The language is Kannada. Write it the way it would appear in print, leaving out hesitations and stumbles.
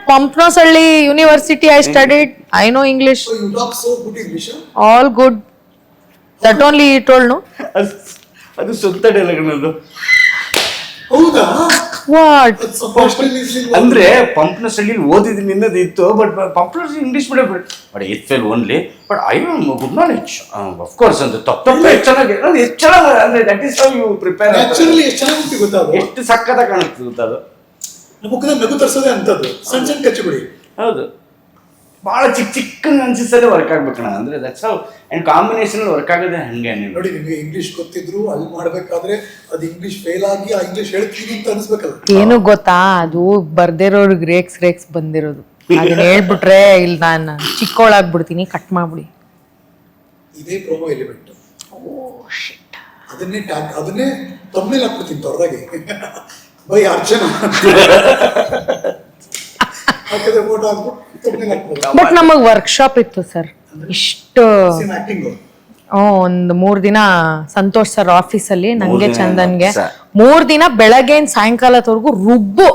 Pampnoshalli University I studied. I know English. So you talk so good English. All good. That only he told, no? ಅದು ಸ್ವಂತ ಡೈಲಾಗ್ ನನ್ನದು. ಹೌದಾ? What? ಅಂದ್ರೆ ಪಂಪ್ನಸಳ್ಳಿ ಓದಿದ್ದೀನಿ ಅನ್ನೋದು ಇತ್ತು, ಬಟ್ ಪಂಪ್ನಸಳ್ಳಿ English medium, but it fail only, but I am good knowledge of course. ಅಂದ್ರೆ ತಪ್ಪು ಎಷ್ಟು ಚೆನ್ನಾಗಿ ಎಷ್ಟು ಚೆನ್ನಾಗಿ ಅಂದ್ರೆ that is how you prepare. Naturally ಎಷ್ಟು ಚೆನ್ನಾಗಿ ಗೊತ್ತಾ ಅದು, ಎಷ್ಟು ಸಕ್ಕತ್ತಾಗಿ ಕಾಣುತ್ತೆ ಗೊತ್ತಾ ಅದು. ಮುಖದಲ್ಲಿ ನಗು ತರಿಸೋದೇ ಅಂತದ್ದು, ಸಣ್ಣ ಸಣ್ಣ ಕಚ್ಚುಬಿಡಿ. ಹೌದು, ಭಾಳ ಚಿಕ್ಕ ಚಿಕ್ಕ ಅನ್ಸಿಸಲ್ಲೇ ವರ್ಕ್ ಆಗ್ಬೇಕಣ್ಣ. ಅಂದ್ರೆ that's how. And combination work ಆಗೋದೇ ಹಂಗೆ. ನೋಡಿ, ನಿಮಗೆ ಇಂಗ್ಲಿಷ್ ಗೊತ್ತಿದ್ರು ಅಲ್ಲಿ ಮಾಡ್ಬೇಕಾದ್ರೆ ಅದು ಇಂಗ್ಲಿಷ್ ಫೇಲ್ ಆಗಿ ಆ ಇಂಗ್ಲಿಷ್ ಹೇಳ್ತೀನಿ ಅಂತ ಅನ್ಸ್ಬೇಕಲ್ಲ. ಏನು ಗೊತ್ತಾ, ಅದು ಬರ್ದಿರೋರ್ಗ್ ರೇಕ್ಸ್ ಬಂದಿರೋದು. ಅದನ್ನ ಹೇಳ್ಬಿಟ್ರೆ ಇಲ್ಲಿ ನಾನು ಚಿಕ್ಕವಳಾಗ್ಬಿಡ್ತೀನಿ, ಕಟ್ ಮಾಡ್ಬಿಡಿ. ಇದೇ ಪ್ರೋಮೋ ಎಲಿಮೆಂಟ್. ಅದನ್ನೇ ತಮ್ಮನೇಲಿ ಹಾಕ್ಬಿಡ್ತೀನಿ ದೊಡ್ಡದಾಗಿ, ಬೈ ಅರ್ಚನಾ ಹಾಕಿದ್ರೆ ಫೋಟೋ ಹಾಕ್ಬಿಟ್ಟು ತಮ್ಮನೇಲಿ ಹಾಕ್ಬೋದು. ಬಟ್ ನಮಗ್ ವರ್ಕ್ಶಾಪ್ ಇತ್ತು ಸರ್, ಇಷ್ಟು ಒಂದ್ 3 ದಿನ ಸಂತೋಷ್ ಸರ್ ಆಫೀಸಲ್ಲಿ ನಂಗೆ ಚಂದನ್ಗೆ 3 ದಿನ ಬೆಳಗ್ಗೆ ಸಾಯಂಕಾಲದವರೆಗೂ ರುಬ್ಬು